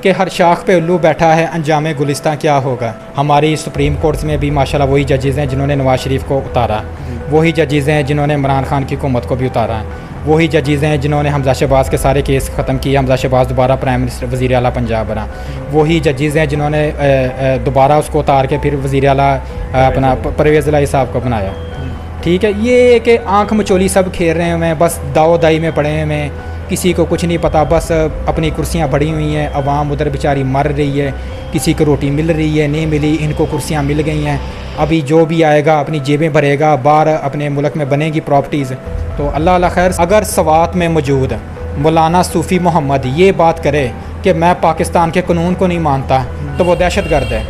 कि हर शाख पे उल्लू बैठा है, अंजाम गुलिस्तां क्या होगा। हमारी सुप्रीम कोर्ट्स में भी माशाल्लाह वही जजेज़ हैं जिन्होंने नवाज शरीफ को उतारा, वही जजेज़ हैं जिन्होंने इमरान खान की हुकूमत को भी उतारा, वही जजेज़ हैं जिन्होंने हमजा शहबाज के सारे केस ख़त्म किए, हमजा शहबाज दोबारा प्राइम मिनिस्टर वज़ीर आला पंजाब बना, वही जजेज़ हैं जिन्होंने दोबारा उसको उतार के फिर वज़ीर आला अपना परवेज़ इलाही साहब को बनाया। ठीक है, ये कि आँख मचोली सब खेल रहे हुए हैं, बस दाओ दाई में पड़े हुए हैं, किसी को कुछ नहीं पता, बस अपनी कुर्सियां बढ़ी हुई हैं, अवाम उधर बेचारी मर रही है, किसी को रोटी मिल रही है नहीं मिली, इनको कुर्सियां मिल गई हैं, अभी जो भी आएगा अपनी जेबें भरेगा, बाहर अपने मुल्क में बनेगी प्रॉपर्टीज़। तो अल्लाह अल्लाह खैर। अगर सवात में मौजूद मौलाना सूफ़ी मोहम्मद ये बात करे कि मैं पाकिस्तान के कानून को नहीं मानता तो वो दहशत गर्द है।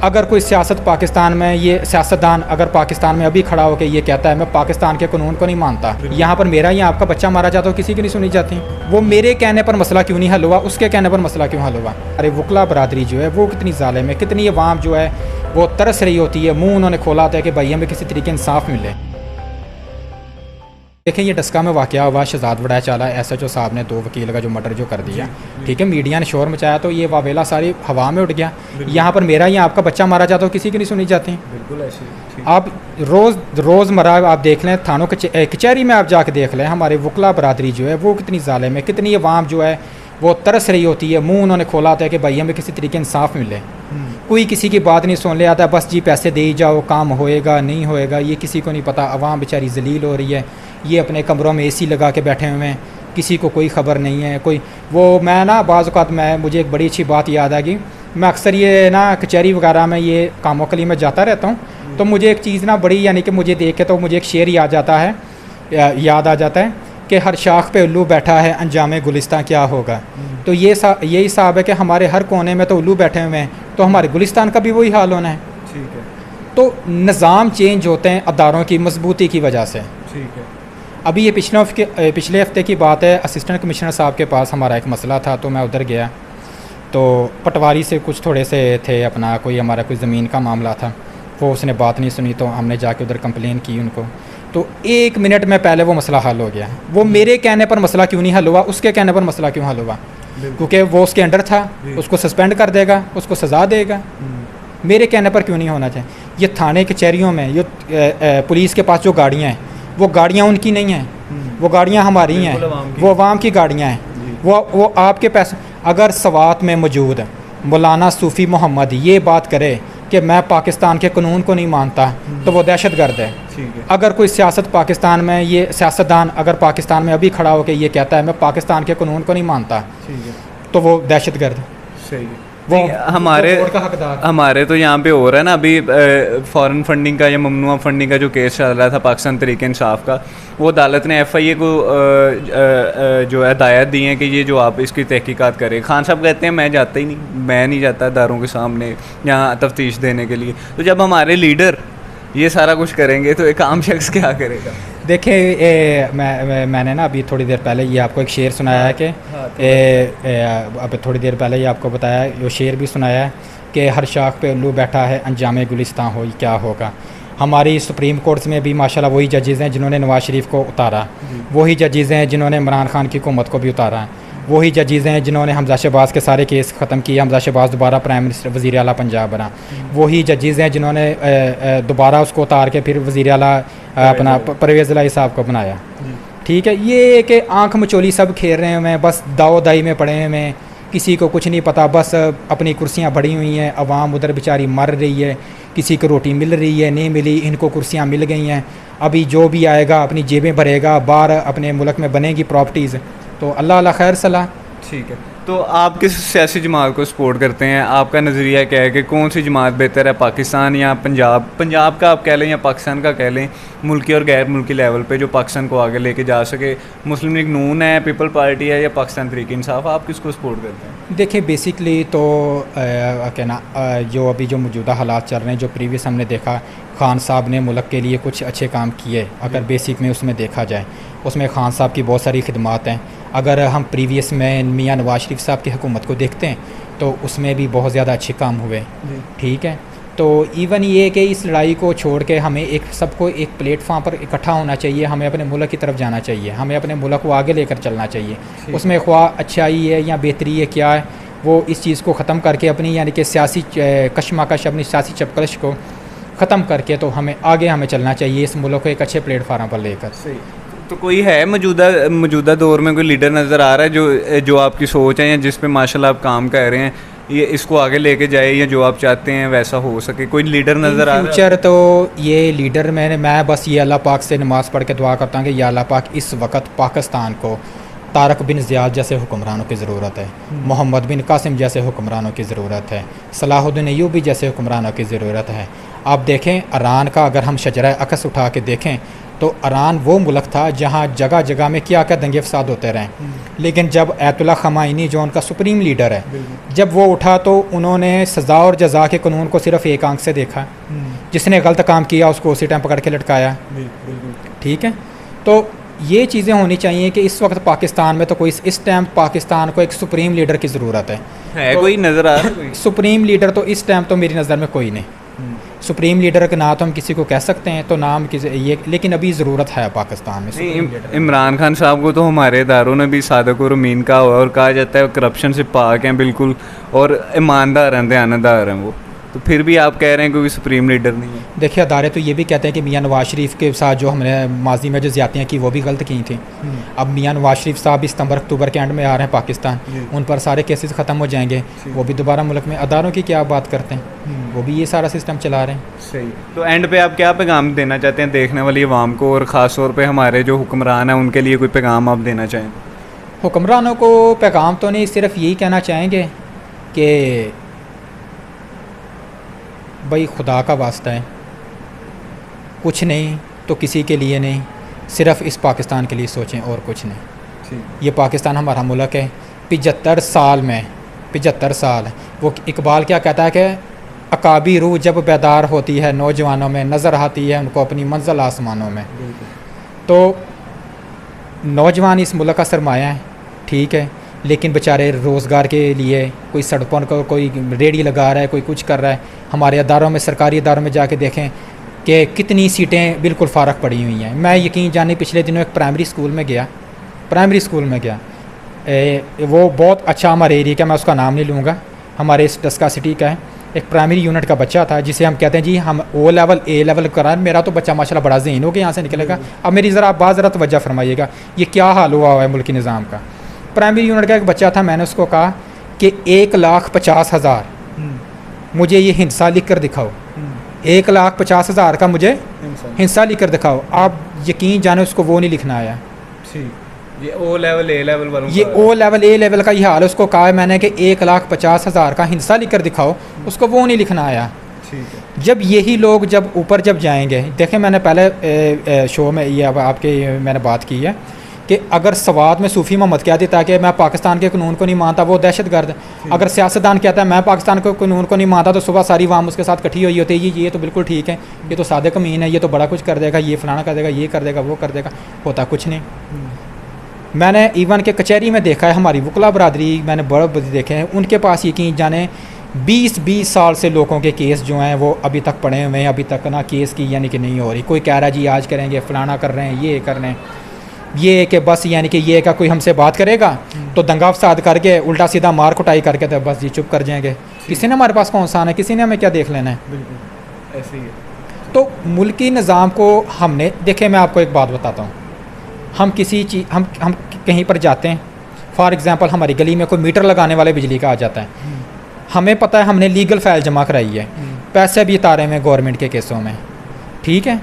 अगर कोई सियासत पाकिस्तान में, ये सियासतदान अगर पाकिस्तान में अभी खड़ा होकर ये कहता है मैं पाकिस्तान के कानून को नहीं मानता, यहाँ पर मेरा या आपका बच्चा मारा जाता हो किसी की नहीं सुनी जाती, वो मेरे कहने पर मसला क्यों नहीं हल हुआ, उसके कहने पर मसला क्यों हल हुआ। अरे वकला बरादरी जो है वो कितनी ज़ालिम है, कितनी अवाम जो है वो तरस रही होती है, मुँह उन्होंने खोला होता है कि भाई हमें किसी तरीके इंसाफ मिले। देखें ये डस्का में वाक़या हुआ, शहजाद वड़ा चाला SHO साहब ने 2 वकील का जो मर्डर जो कर दिया, ठीक है, मीडिया ने शोर मचाया तो ये वावेला सारी हवा में उड़ गया। यहाँ पर मेरा या आपका बच्चा मारा जाता हो किसी की नहीं सुनी जाती। बिल्कुल ऐसे आप रोज़मर्रा आप देख लें, थानों कचहरी में आप जाके देख लें, हमारे वकला बरादरी जो है वो कितनी ज़ालिम है, कितनी अवाम जो है वो तरस रही होती है, मुँह उन्होंने खोला होता है कि भाई हमें किसी तरीके इंसाफ मिले, कोई किसी की बात नहीं सुन ले आता, बस जी पैसे दे ही जाओ, काम होएगा नहीं होएगा ये किसी को नहीं पता। अवाम बेचारी जलील हो रही है, ये अपने कमरों में AC लगा के बैठे हुए हैं, किसी को कोई ख़बर नहीं है। कोई वो मैं ना बाज़ औक़ात मुझे एक बड़ी अच्छी बात याद आ गई, मैं अक्सर ये ना कचहरी वगैरह में ये कामों के लिए मैं जाता रहता हूँ, तो मुझे एक चीज़ ना बड़ी यानी कि मुझे देख के तो मुझे एक शेर याद आ जाता है कि हर शाख पे उल्लू बैठा है, अंजाम गुलिस्तां क्या होगा। तो यही हिसाब है कि हमारे हर कोने में तो उल्लू बैठे हुए हैं, तो हमारे गुलिस्तान का भी वही हाल होना है। ठीक है, तो निज़ाम चेंज होते हैं अदारों की मजबूती की वजह से। ठीक है। अभी ये पिछले हफ्ते की बात है, असिस्टेंट कमिश्नर साहब के पास हमारा एक मसला था, तो मैं उधर गया, तो पटवारी से कुछ थोड़े से थे, अपना कोई हमारा कोई ज़मीन का मामला था, वो उसने बात नहीं सुनी, तो हमने जाके उधर कंप्लेन की उनको, तो 1 मिनट में पहले वो मसला हल हो गया। वो मेरे कहने पर मसला क्यों नहीं हल हुआ, उसके कहने पर मसला क्यों हल हुआ, क्योंकि वो उसके अंडर था, उसको सस्पेंड कर देगा, उसको सज़ा देगा। मेरे कहने पर क्यों नहीं होना चाहिए। ये थाने कचहरियों में ये पुलिस के पास जो गाड़ियाँ हैं वो गाड़ियाँ उनकी नहीं हैं, वो गाड़ियाँ हमारी हैं, वो अवाम की गाड़ियाँ हैं, वो आपके पैसे। अगर सवात में मौजूद मौलाना सूफ़ी मोहम्मद ये बात करे कि मैं पाकिस्तान के कानून को नहीं मानता तो वो दहशत गर्द है। अगर कोई सियासत पाकिस्तान में, ये सियासतदान अगर पाकिस्तान में अभी खड़ा होकर ये कहता है मैं पाकिस्तान के कानून को नहीं मानता तो वो दहशत गर्द। सही है। वो हमारे तो यहाँ पे हो रहा है ना अभी फॉरेन फंडिंग का या ममनुआ फंडिंग का जो केस चल रहा था पाकिस्तान तहरीक इंसाफ का, वो अदालत ने FIA को जो हिदायत दी है कि ये जो आप इसकी तहकीकात करें। खान साहब कहते हैं मैं जाता ही नहीं, मैं नहीं जाता इदारों के सामने यहाँ तफ्तीश देने के लिए। तो जब हमारे लीडर ये सारा कुछ करेंगे तो एक आम शख्स क्या करेगा। देखिए मैंने ना अभी थोड़ी देर पहले ये आपको एक शेर सुनाया है कि अब थोड़ी देर पहले ये आपको बताया, ये शेर भी सुनाया है कि हर शाख पे उल्लू बैठा है, अंजाम गुलिस्तां हो क्या होगा। हमारी सुप्रीम कोर्ट्स में भी माशाल्लाह वही जजेज़ हैं जिन्होंने नवाज शरीफ को उतारा, वही जजेज़ हैं जिन्होंने इमरान खान की हुकूमत को भी उतारा, वही जजेज़ हैं जिन्होंने हमजा शहबाज के सारे केस ख़त्म किए, हमजा शहबाज दोबारा प्राइम मिनिस्टर वज़ीर आला पंजाब बना, वही जजेज़ हैं जिन्होंने दोबारा उसको उतार के फिर वज़ीर आला अपना परवेज़ इलाही साहब को बनाया। ठीक है, ये कि आँख मचोली सब खेल रहे हैं, बस दाओ दाई में पड़े हैं, किसी को कुछ नहीं पता, बस अपनी कुर्सियाँ बढ़ी हुई हैं, अवाम उधर बेचारी मर रही है, किसी को रोटी मिल रही है नहीं मिली, इनको कुर्सियाँ मिल गई हैं, अभी जो भी आएगा अपनी जेबें भरेगा, बाहर अपने मुल्क में बनेगी प्रॉपर्टीज़। तो अल्लाह अल्लाह खैर सलाह। ठीक है, तो आप किस सियासी जमात को सपोर्ट करते हैं? आपका नज़रिया क्या है कि कौन सी जमात बेहतर है, पाकिस्तान या पंजाब? पंजाब का आप कह लें या पाकिस्तान का कह लें, मुल्की और गैर मुल्की लेवल पे जो पाकिस्तान को आगे लेके जा सके। मुस्लिम लीग नून है, पीपल पार्टी है या पाकिस्तान तहरीक इंसाफ, आप किसको सपोर्ट करते हैं? देखिए बेसिकली तो कहना जो अभी जो मौजूदा हालात चल रहे हैं, जो प्रीवियस हमने देखा, खान साहब ने मुल्क के लिए कुछ अच्छे काम किए, अगर बेसिक में उसमें देखा जाए, उसमें खान साहब की बहुत सारी खिदमात हैं। अगर हम प्रीवियस में मियाँ नवाज शरीफ साहब की हुकूमत को देखते हैं तो उसमें भी बहुत ज़्यादा अच्छे काम हुए। ठीक है, तो इवन ये कि इस लड़ाई को छोड़ के हमें एक सबको एक प्लेटफॉर्म पर इकट्ठा होना चाहिए, हमें अपने मुल्क की तरफ जाना चाहिए, हमें अपने मुल्क को आगे लेकर चलना चाहिए। उसमें ख्वाह अच्छाई है या बेहतरी है क्या है वो इस चीज़ को ख़त्म करके अपनी यानी कि सियासी कशमकश अपनी सियासी चपकलश को ख़त्म करके तो हमें हमें चलना चाहिए इस मुल्क को एक अच्छे प्लेटफार्म पर लेकर। सही। तो कोई है मौजूदा दौर में कोई लीडर नज़र आ रहा है जो आपकी सोच है या जिस पे माशाल्लाह आप काम कर रहे हैं, ये इसको आगे लेके जाए या जो आप चाहते हैं वैसा हो सके, कोई लीडर नज़र आ रहा है? फ्यूचर तो ये लीडर मैं बस ये अल्लाह पाक से नमाज़ पढ़ के दुआ करता हूँ कि या अल्लाह पाक इस वक्त पाकिस्तान को तारक बिन ज़ियाद जैसे हुक्मरानों की ज़रूरत है, मोहम्मद बिन कासिम जैसे हुक्मरानों की ज़रूरत है, सलाहुद्दीन अय्यूबी जैसे हुक्मरानों की ज़रूरत है। आप देखें ईरान का अगर हम शजरा अकस उठा के देखें तो ईरान वो मुल्क था जहाँ जगह जगह में क्या क्या दंगे फसाद होते रहे, लेकिन जब अयतुल्ला ख़माइनी जो उनका सुप्रीम लीडर है जब वो उठा तो उन्होंने सज़ा और जज़ा के कानून को सिर्फ एक आंख से देखा, जिसने गलत काम किया उसको उसी टाइम पकड़ के लटकाया। ठीक है, तो ये चीज़ें होनी चाहिए कि इस वक्त पाकिस्तान में तो कोई इस टाइम पाकिस्तान को एक सुप्रीम लीडर की ज़रूरत है। तो कोई नज़र आ रहा है? सुप्रीम लीडर तो इस टाइम तो मेरी नज़र में कोई नहीं। सुप्रीम लीडर का ना तो हम किसी को कह सकते हैं तो नाम किसी ये, लेकिन अभी ज़रूरत है पाकिस्तान में। इमरान खान साहब को तो हमारे इदारों ने भी सादक और अमीन कहा हुआ और कहा जाता है करप्शन से पाक हैं बिल्कुल और ईमानदार हैं, दयानतदार हैं वो, तो फिर भी आप कह रहे हैं कोई सुप्रीम लीडर नहीं है? देखिए अदारे तो ये भी कहते हैं कि मियां नवाज शरीफ के साथ जो हमने माजी में जो ज़्यादतियाँ की वो भी गलत की थी। अब मियां नवाज शरीफ साहब भी सितंबर अक्टूबर के एंड में आ रहे हैं पाकिस्तान, उन पर सारे केसेस ख़त्म हो जाएंगे, वो भी दोबारा मुल्क में। अदारों की क्या बात करते हैं, वो भी ये सारा सिस्टम चला रहे हैं। सही। तो एंड पे आप क्या पैगाम देना चाहते हैं देखने वाली आवाम को और ख़ास तौर पे हमारे जो हुक्मरान हैं उनके लिए कोई पैगाम आप देना चाहें? हुक्मरानों को पैगाम तो नहीं, सिर्फ यही कहना चाहेंगे कि भाई खुदा का वास्ता है, कुछ नहीं तो किसी के लिए नहीं, सिर्फ इस पाकिस्तान के लिए सोचें और कुछ नहीं। ये पाकिस्तान हमारा मुल्क है। 75 साल वो इकबाल क्या कहता है कि अकाबी रूह जब बेदार होती है नौजवानों में, नज़र आती है उनको अपनी मंजिल आसमानों में। तो नौजवान इस मुल्क का सरमाया है, ठीक है, लेकिन बेचारे रोज़गार के लिए कोई सड़कों को कोई रेडी लगा रहा है, कोई कुछ कर रहा है। हमारे अदारों में, सरकारी अदारों में जाके देखें कि कितनी सीटें बिल्कुल फ़ारग पड़ी हुई हैं। मैं यकीन जाने पिछले दिनों एक प्राइमरी स्कूल में गया, वो बहुत अच्छा हमारे एरिया का, मैं उसका नाम नहीं लूँगा, हमारे इस डस्का सिटी का है। एक प्राइमरी यूनिट का बच्चा था जिसे हम कहते हैं जी हम ओ लेवल ए लेवल करा, मेरा तो बच्चा माशाल्लाह बड़ा ज़हीन हो के यहाँ से निकलेगा। अब मेरी ज़रा बात ज़रा तवज्जो फरमाइएगा, ये क्या हाल हुआ है मुल्की निज़ाम का। प्राइमरी यूनिट का एक बच्चा था, मैंने उसको कहा कि 1,50,000 मुझे ये हिस्सा लिख कर दिखाओ, 1,50,000 का मुझे हिस्सा लिख कर दिखाओ। आप यकीन जाने उसको वो नहीं लिखना आया। ये ओ लेवल ए लेवल वालों ये ओ लेवल ए लेवल का ये हाल है। उसको कहा है मैंने कि 1,50,000 का हिस्सा लिख कर दिखाओ, उसको वो नहीं लिखना आया। जब यही लोग जब ऊपर जब जाएंगे, देखें मैंने पहले शो में ये अब आपके मैंने बात की है कि अगर सवाद में सूफ़ी मोहम्मद कह देता है कि मैं पाकिस्तान के कानून को नहीं मानता, वो दहशतगर्द। अगर सियासतदान कहता है मैं पाकिस्तान के कानून को नहीं मानता, तो सुबह सारी वाम उसके साथ इकट्ठी हुई होती है, ये तो बिल्कुल ठीक है, ये तो सादे कमीन है, ये तो बड़ा कुछ कर देगा, ये फलाना कर देगा, ये कर देगा, वो कर देगा। होता कुछ नहीं। मैंने इवन के कचहरी में देखा है, हमारी वकला बरादरी मैंने बड़े बड़े देखे हैं, उनके पास यकीन जाने 20-20 साल से लोगों के केस जो हैं वो अभी तक पड़े हुए हैं, अभी तक ना केस की यानी कि नहीं हो रही। कोई कह रहा है जी आज करेंगे, फलाना कर रहे हैं, ये कर रहे हैं, ये कि बस यानी कि ये का कोई हमसे बात करेगा तो दंगा फसाद करके उल्टा सीधा मार कुटाई करके तो बस जी चुप कर जाएंगे। किसी ने हमारे पास कौन सा आना है, किसी ने हमें क्या देख लेना है। बिल्कुल ऐसे ही है। तो मुल्की निज़ाम को हमने देखे, मैं आपको एक बात बताता हूँ, हम किसी चीज़ हम कहीं पर जाते हैं, फॉर एग्ज़ाम्पल हमारी गली में कोई मीटर लगाने वाले बिजली का आ जाता है, हमें पता है हमने लीगल फ़ाइल जमा कराई है, पैसे भी तारे में गवर्नमेंट के केसों में, ठीक है,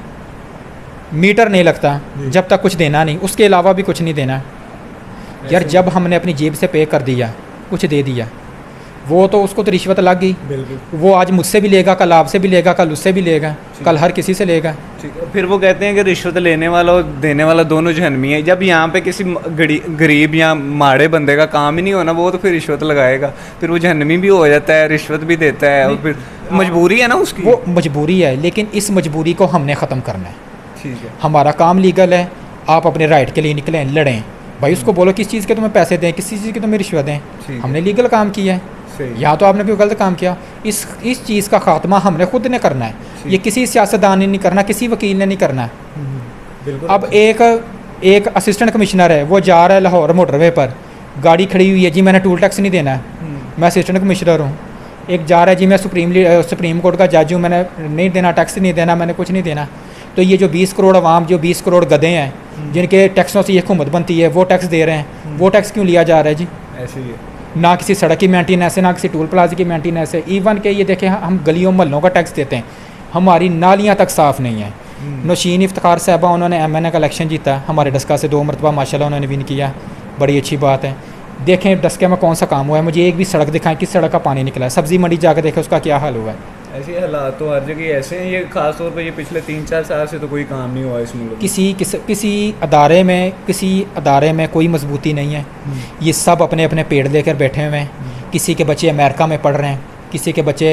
मीटर नहीं लगता जब तक कुछ देना नहीं, उसके अलावा भी कुछ नहीं देना यार। जब हमने अपनी जेब से पे कर दिया, कुछ दे दिया, वो तो उसको तो रिश्वत लग गई। वो आज मुझसे भी लेगा, कल आपसे भी लेगा, कल उससे भी लेगा, कल हर किसी से लेगा। फिर वो कहते हैं कि रिश्वत लेने वाला और देने वाला दोनों जहन्नमी है। जब यहाँ पे किसी गरीब या माड़े बंदे का काम ही नहीं होना, वो तो फिर रिश्वत लगाएगा, फिर वो जहन्नमी भी हो जाता है, रिश्वत भी देता है, और फिर मजबूरी है ना उसकी। वो मजबूरी है, लेकिन इस मजबूरी को हमने ख़त्म करना है। ठीक है, हमारा काम लीगल है, आप अपने राइट के लिए निकलें, लड़ें भाई। उसको बोलो किस चीज़ के तुम्हें पैसे दें, किस चीज़ की तुम्हें रिश्वत दें, हमने लीगल काम किया है। या तो आपने कोई गलत काम किया, इस चीज़ का खात्मा हमने खुद ने करना है, ये किसी सियासतदान ने नहीं करना, किसी वकील ने नहीं करना है। अब एक असिस्टेंट कमिश्नर है, वो जा रहा है लाहौर मोटरवे पर, गाड़ी खड़ी हुई है, जी मैंने टूल टैक्स नहीं देना है, मैं असिस्टेंट कमिश्नर हूँ। एक जा रहा है जी मैं सुप्रीम कोर्ट का जज हूँ, मैंने नहीं देना, टैक्स नहीं देना, मैंने कुछ नहीं देना। तो ये जो 20 करोड़ आवाम, जो 20 करोड़ गधे हैं जिनके टैक्सों से ये हुकूमत बनती है, वो टैक्स दे रहे हैं। वो टैक्स क्यों लिया जा रहा है जी? ऐसे ही है। ना किसी सड़क की मेंटेनेंस है, ना किसी टोल प्लाजा की मेंटेनेंस है। इवन के ये देखें, हम गलियों मोहल्लों का टैक्स देते हैं, हमारी नालियाँ तक साफ़ नहीं है। नौशीन इफ्तिखार साहबा, उन्होंने MNA का इलेक्शन जीता, हमारे डस्का से 2 मरतबा माशाल्लाह उन्होंने विन किया, बड़ी अच्छी बात है। देखें डस्के में कौन सा काम हुआ है, मुझे एक भी सड़क दिखाएं किस सड़क का पानी निकला है। सब्ज़ी मंडी जाकर देखें उसका क्या हाल हुआ है। ऐसे हालात तो हर जगह ऐसे हैं। ये खास तौर पे ये पिछले 3-4 साल से तो कोई काम नहीं हुआ इस मुल्क में। किसी अदारे में कोई मजबूती नहीं है। ये सब अपने अपने पेड़ लेकर बैठे हुए हैं। किसी के बच्चे अमेरिका में पढ़ रहे हैं, किसी के बच्चे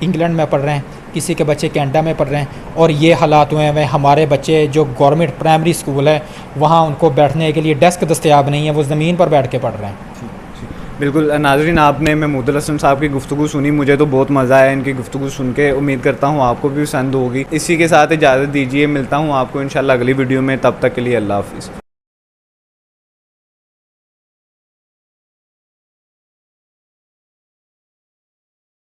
इंग्लैंड में पढ़ रहे हैं, किसी के बच्चे कनाडा में पढ़ रहे हैं। और ये हालात हुए हैं, हमारे बच्चे जो गवर्नमेंट प्राइमरी स्कूल है वहाँ उनको बैठने के लिए डेस्क दस्तयाब नहीं है, वो ज़मीन पर बैठ के पढ़ रहे हैं। बिल्कुल नाज़रीन, आपने महमूदुल हसन साहब की गुफ्तगू सुनी, मुझे तो बहुत मज़ा आया इनकी गुफ्तगू सुन के। उम्मीद करता हूँ आपको भी पसंद होगी। इसी के साथ इजाज़त दीजिए, मिलता हूँ आपको इंशाल्लाह अगली वीडियो में। तब तक के लिए अल्लाह हाफ़िज़।